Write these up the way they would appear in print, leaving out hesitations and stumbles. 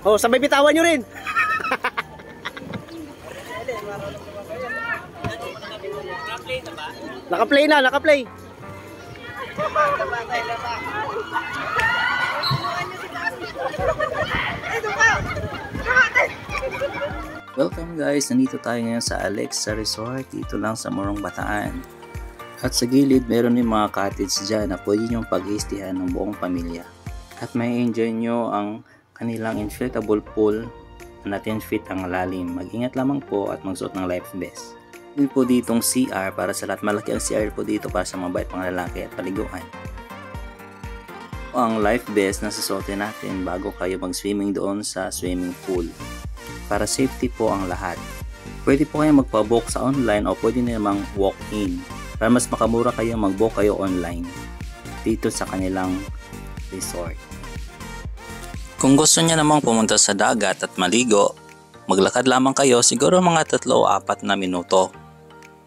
Oh, sabay bitawan nyo rin. Naka-play na, naka-play. Welcome guys, nandito tayo ngayon sa Alexa Resort, dito lang sa Morong Bataan. At sa gilid, meron yung mga cottage dyan na pwede nyo pag-iistihan ng buong pamilya. At may enjoy nyo ang kanilang inflatable pool na 10 feet ang lalim. Mag-ingat lamang po at magsuot ng life vest. Din po ditong CR para sa lahat. Malaki ang CR po dito para sa mga bait pang lalaki at paliguan. Ang life vest na susuotin natin bago kayo mag-swimming doon sa swimming pool. Para safety po ang lahat. Pwede po kayo magpa-book sa online o pwede namang walk-in. Para mas makamura kayo, mag-book kayo online dito sa kanilang resort. Kung gusto niya namang pumunta sa dagat at maligo, maglakad lamang kayo, siguro mga 3-4 na minuto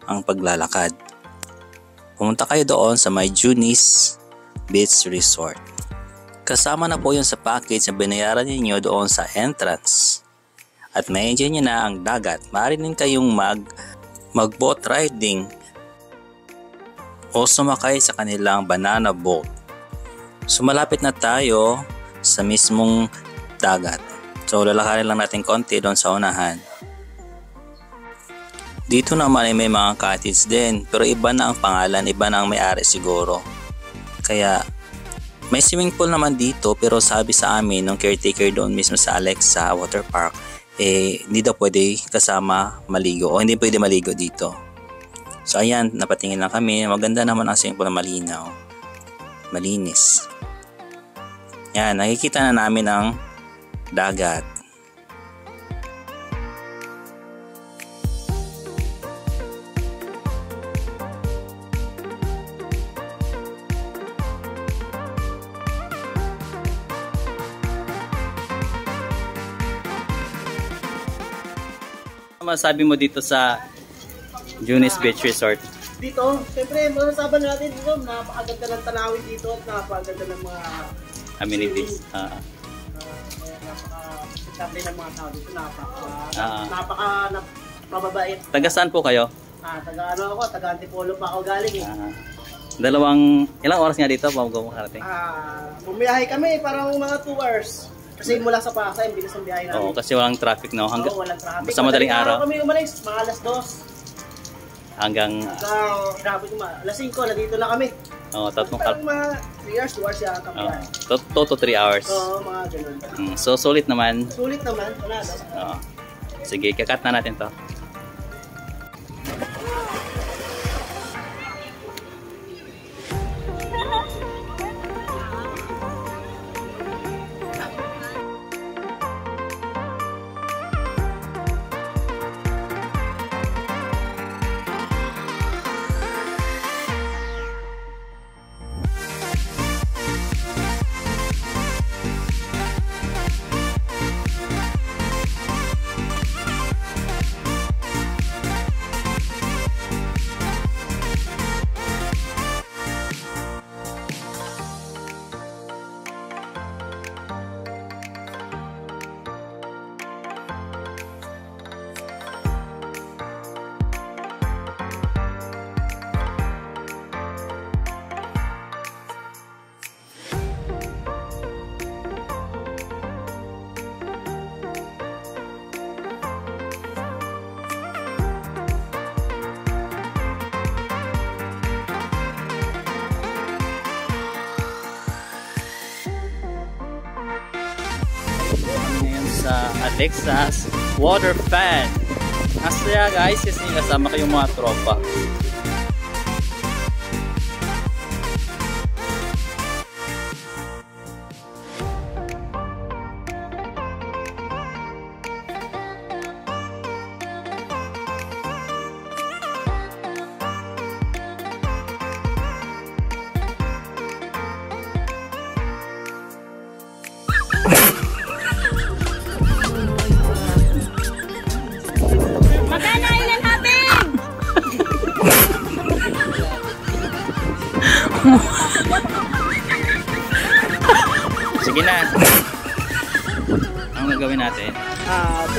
ang paglalakad. Pumunta kayo doon sa May Junis Beach Resort. Kasama na po yun sa package na binayaran niyo doon sa entrance. At may enjoy nyo na ang dagat. Maaari din kayong mag-boat riding o sumakay sa kanilang banana boat. So malapit na tayo sa mismong dagat. So lalakarin lang natin konti doon sa unahan. Dito naman ay may mga cottage din, pero iba na ang pangalan, iba na ang may-ari siguro. Kaya may swimming pool naman dito, pero sabi sa amin ng caretaker doon mismo sa Alexa Water Park, hindi daw pwede kasama maligo o hindi pwede maligo dito. So ayan, napatingin lang kami. Maganda naman ang swimming pool na malinaw, malinis. Yan, nakikita na namin ang dagat. Ano masabi mo dito sa Junis Beach Resort? Dito, siyempre, masasaban natin dito, napakaganda ng tanawin dito at napakaganda ng mga amenities. Napaka-sitable ng mga tao dito, napaka-mababait. Taga saan po kayo? Taga Antipolo pa ako galing eh. Ilang oras nga dito bago makarating? Bumiyahe kami, parang mga 2 hours. Kasi mula sa Pasay, bilis ang biyahe namin. Oo, kasi walang traffic, no? Walang traffic. Basta madaling araw. Kami umalis, mga alas 2. Hanggang alas 5, nandito na kami. Oo, tatlong parang mga 3 hours, 2 hours yata kami. 2 to 3 hours. Oo, mga ganun. So, sulit naman. Sulit naman, wala no? Oo. Sige, kakat na natin to. Sa Alexa's Water Fan. Asya guys, kasi kasama kayong mga tropa. Sige na. Ang gagawin natin?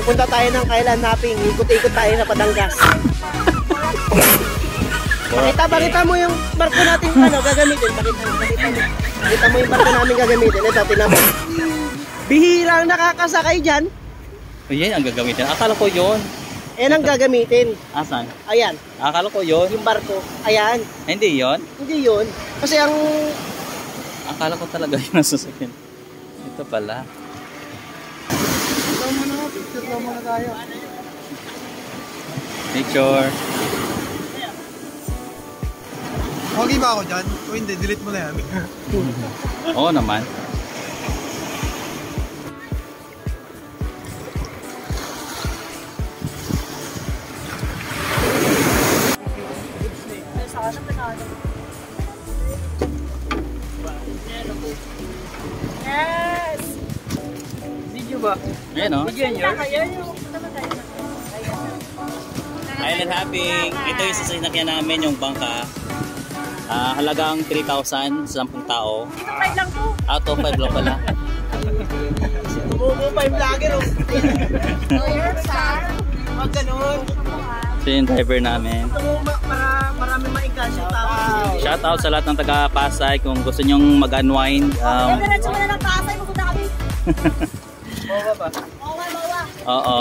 Pupunta tayo ng Kailan Napping. Ikot-ikot tayo sa Batangas. Pakita mo yung barko natin gagamitin. Pakita mo yung barko namin gagamitin. Ito, tingnan mo. Bihirang nakakasakay dyan. O yan ang gagamitin. Akala ko yun. Yan ang gagamitin. Asan? Ayan, Akala ko yun. yung barko. Ayan. Hindi yun. Hindi yun. Kasi ang... Akala ko talaga yun ang sasakyan. Ito pala. Picture mo na tayo. Picture. Okay ba ako dyan? O hindi, delete mo na yan. Oo naman. Yes! Video ba? Ayan o. Video nyo? Island hopping. Ito yung sasakyan namin, yung bangka. Halagang 3,000 sa 10 tao. Ito 5 lang po. Out of 5 lang pala. Bumubo pa yung vlogger oh. So you're star. Wag ganun. Ito yung driver namin. Ito mo para marami maingkas yung tao. Shout out sa lahat ng taga Pasay kung gusto nyong mag-unwind. Diretso mo na ng Pasay, pupunta kami. Bawa ba? Bawa. Oo.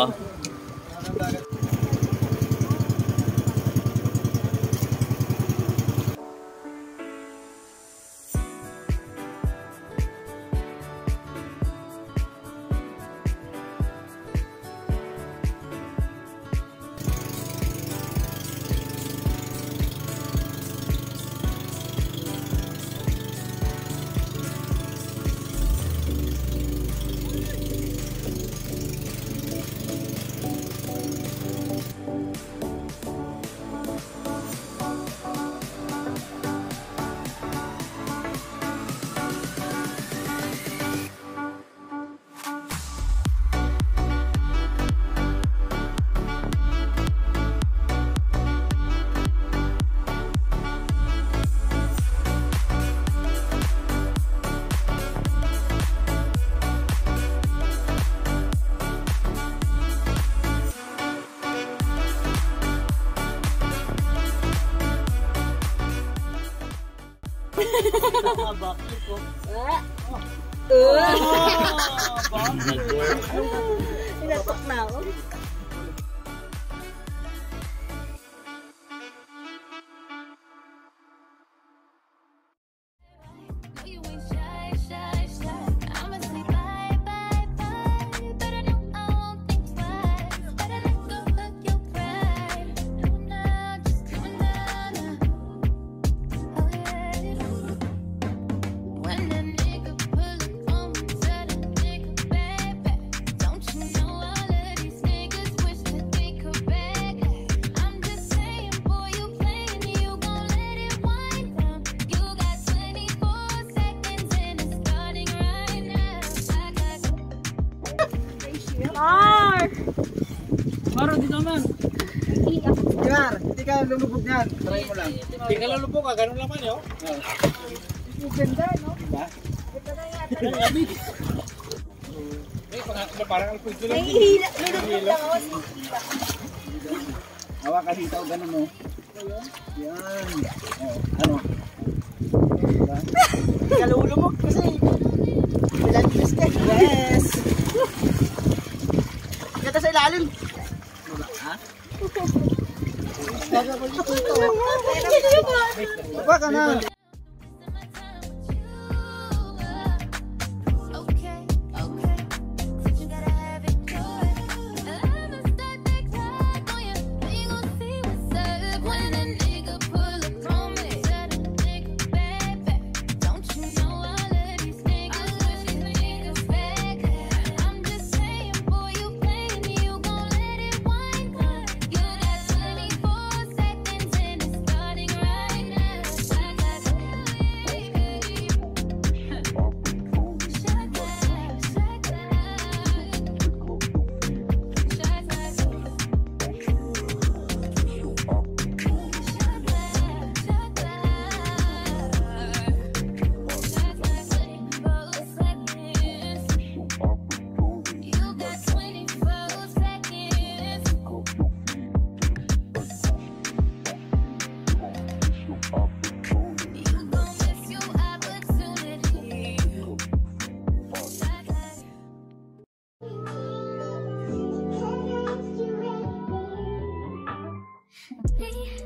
Inatok na ako. Maro dito man. Jar, hindi ka lulubog yan. Try mo lang. Hindi ka lalubog ka, ganun naman yun. Ganda, no? Parang alpuito lang. Nahihila. Lulubog lang ako. Hawa ka dito, ganun mo. Yan. Ano? Hindi ka lulubog kasi. Ilan twist ka? Yes! Ganda sa ilalim. Ha? Baba ka na. me.